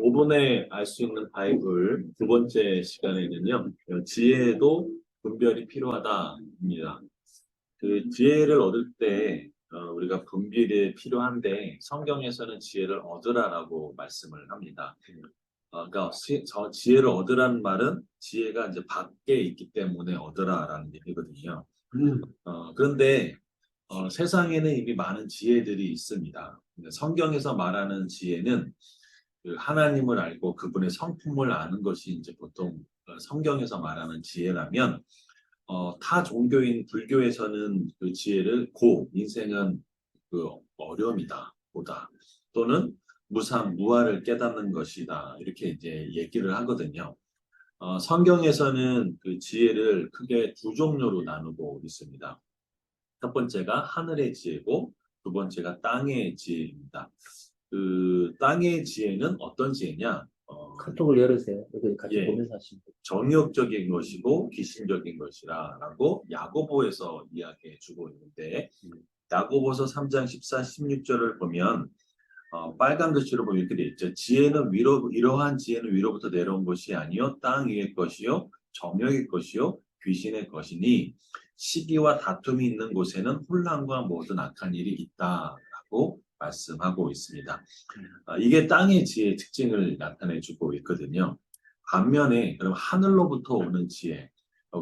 5분에 알 수 있는 바이블 두 번째 시간에는요, 지혜도 분별이 필요하다입니다. 그 지혜를 얻을 때 우리가 분별이 필요한데 성경에서는 지혜를 얻으라라고 말씀을 합니다. 그러니까 저 지혜를 얻으라는 말은 지혜가 이제 밖에 있기 때문에 얻으라라는 얘기거든요. 그런데 세상에는 이미 많은 지혜들이 있습니다. 근데 성경에서 말하는 지혜는 그 하나님을 알고 그분의 성품을 아는 것이 이제 보통 성경에서 말하는 지혜라면 타 종교인 불교에서는 그 지혜를 인생은 그 어려움이다 보다 또는 무상무화를 깨닫는 것이다 이렇게 이제 얘기를 하거든요. 성경에서는 그 지혜를 크게 두 종류로 나누고 있습니다. 첫 번째가 하늘의 지혜고 두 번째가 땅의 지혜입니다. 그 땅의 지혜는 어떤 지혜냐? 카톡을 열으세요. 여기 같이 예, 보면서 하시면 돼요. 정욕적인 것이고 귀신적인 것이라고 야고보에서 이야기해 주고 있는데 야고보서 3장 14, 16절을 보면 빨간 글씨로 보면 이렇게 돼 있죠. 이러한 지혜는 위로부터 내려온 것이 아니요 땅 위의 것이요 정욕의 것이요 귀신의 것이니 시기와 다툼이 있는 곳에는 혼란과 모든 악한 일이 있다라고 말씀하고 있습니다. 이게 땅의 지혜의 특징을 나타내 주고 있거든요. 반면에 그럼 하늘로부터 오는 지혜,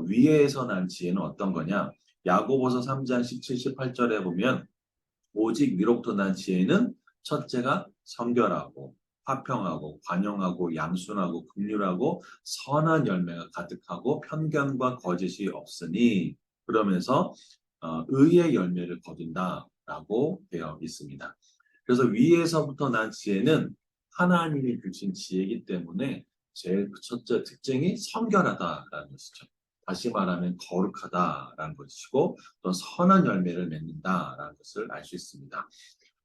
위에서 난 지혜는 어떤 거냐? 야고보서 3장 17, 18절에 보면 오직 위로부터 난 지혜는 첫째가 성결하고 화평하고 관용하고 양순하고 긍휼하고 선한 열매가 가득하고 편견과 거짓이 없으니 그러면서 의의 열매를 거둔다라고 되어 있습니다. 그래서 위에서부터 난 지혜는 하나님이 주신 지혜이기 때문에 제일 첫째 특징이 성결하다라는 것이죠. 다시 말하면 거룩하다라는 것이고 또 선한 열매를 맺는다라는 것을 알 수 있습니다.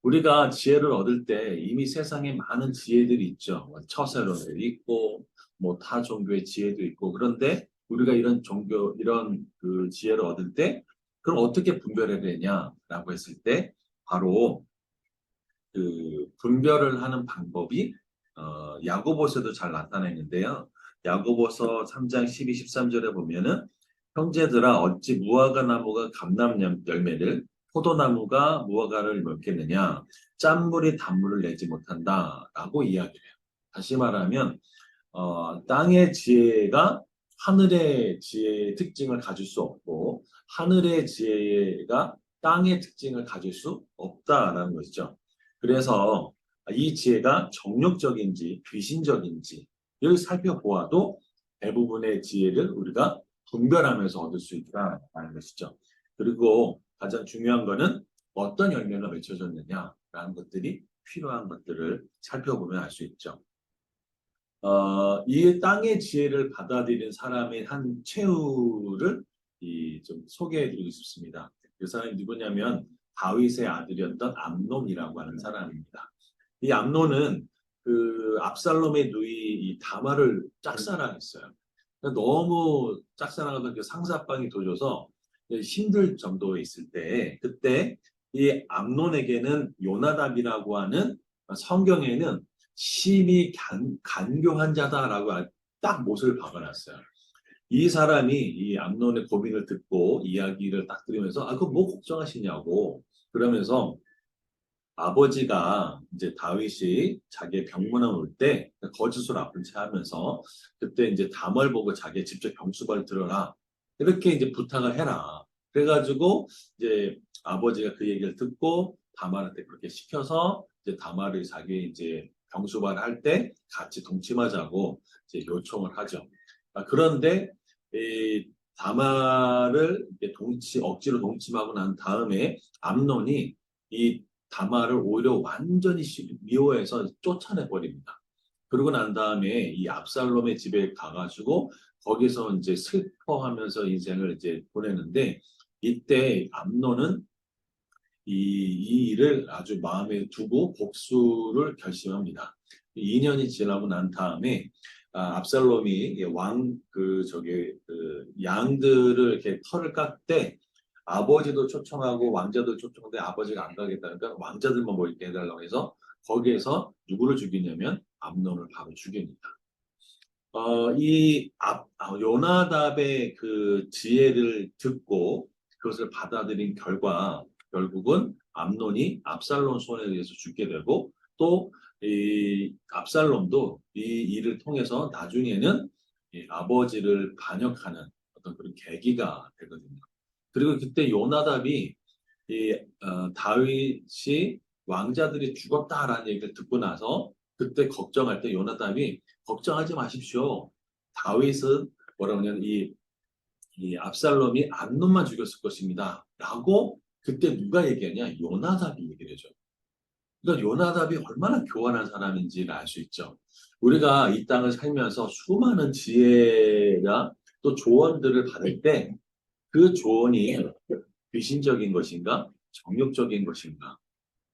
우리가 지혜를 얻을 때 이미 세상에 많은 지혜들이 있죠. 뭐 처세론도 있고 뭐 타 종교의 지혜도 있고 그런데 우리가 이런 그 지혜를 얻을 때 그럼 어떻게 분별해야 되냐라고 했을 때 바로 그 분별을 하는 방법이 야고보서도 잘 나타나 있는데요. 야고보서 3장 12, 13절에 보면은 형제들아 어찌 무화과 나무가 감람 열매를 포도나무가 무화과를 먹겠느냐 짠물이 단물을 내지 못한다라고 이야기해요. 다시 말하면 땅의 지혜가 하늘의 지혜의 특징을 가질 수 없고 하늘의 지혜가 땅의 특징을 가질 수 없다라는 것이죠. 그래서 이 지혜가 정욕적인지 귀신적인지를 살펴보아도 대부분의 지혜를 우리가 분별하면서 얻을 수 있다는 것이죠. 그리고 가장 중요한 거는 어떤 열매가 맺혀졌느냐라는 것들이 필요한 것들을 살펴보면 알 수 있죠. 이 땅의 지혜를 받아들인 사람의 한 최후를 좀 소개해드리고 싶습니다. 그 사람이 누구냐면 다윗의 아들이었던 암논이라고 하는 사람입니다. 이 암논은 그 압살롬의 누이 이 다말을 짝사랑했어요. 너무 짝사랑하던 그 상사방이 도져서 힘들 정도에 있을 때 그때 이 암논에게는 요나답이라고 하는 성경에는 심히 간교한 자다라고 딱 못을 박아놨어요. 이 사람이 이 암논의 고민을 듣고 이야기를 딱 들으면서 그거 뭐 걱정하시냐고 그러면서 아버지가 이제 다윗이 자기의 병문안 올 때 거짓으로 아픈 채 하면서 그때 이제 담을 보고 자기 직접 병수발 들어라 이렇게 이제 부탁을 해라. 그래가지고 이제 아버지가 그 얘기를 듣고 다말한테 그렇게 시켜서 이제 다말을 자기 이제 병수발 할 때 같이 동침하자고 이제 요청을 하죠. 그런데 이 다말을 억지로 동침하고 난 다음에 암논이 이 다말을 오히려 완전히 미워해서 쫓아내 버립니다. 그러고 난 다음에 이 압살롬의 집에 가가지고 거기서 이제 슬퍼하면서 인생을 이제 보내는데 이때 암논은 이 일을 아주 마음에 두고 복수를 결심합니다. 2년이 지나고 난 다음에 압살롬이 양들을 이렇게 털을 깎 때 아버지도 초청하고 왕자도 초청하는데 아버지가 안 가겠다니까 왕자들만 모이게 해달라고 해서 거기에서 누구를 죽이냐면 암논을 바로 죽입니다. 요나답의 그 지혜를 듣고 그것을 받아들인 결과 결국은 암논이 압살롬 손에 의해서 죽게 되고 또 이 압살롬도 이 일을 통해서 나중에는 이 아버지를 반역하는 어떤 그런 계기가 되거든요. 그리고 그때 요나답이 다윗이 왕자들이 죽었다라는 얘기를 듣고 나서 그때 걱정할 때 요나답이 걱정하지 마십시오. 다윗은 뭐라고 하냐면 이 압살롬이 암논만 죽였을 것입니다. 라고 그때 누가 얘기하냐? 요나답이 얘기를 해줘. 그러니까 요나답이 얼마나 교활한 사람인지를 알 수 있죠. 우리가 이 땅을 살면서 수많은 지혜나 또 조언들을 받을 때 그 조언이 귀신적인 것인가? 정욕적인 것인가?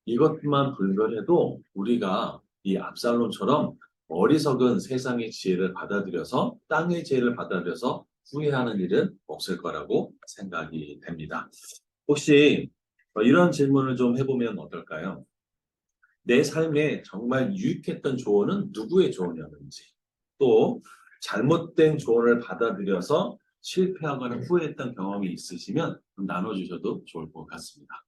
이것만 분별해도 우리가 이 압살롬처럼 어리석은 세상의 지혜를 받아들여서 땅의 지혜를 받아들여서 후회하는 일은 없을 거라고 생각이 됩니다. 혹시 이런 질문을 좀 해보면 어떨까요? 내 삶에 정말 유익했던 조언은 누구의 조언이었는지, 또 잘못된 조언을 받아들여서 실패하거나 후회했던 경험이 있으시면 나눠주셔도 좋을 것 같습니다.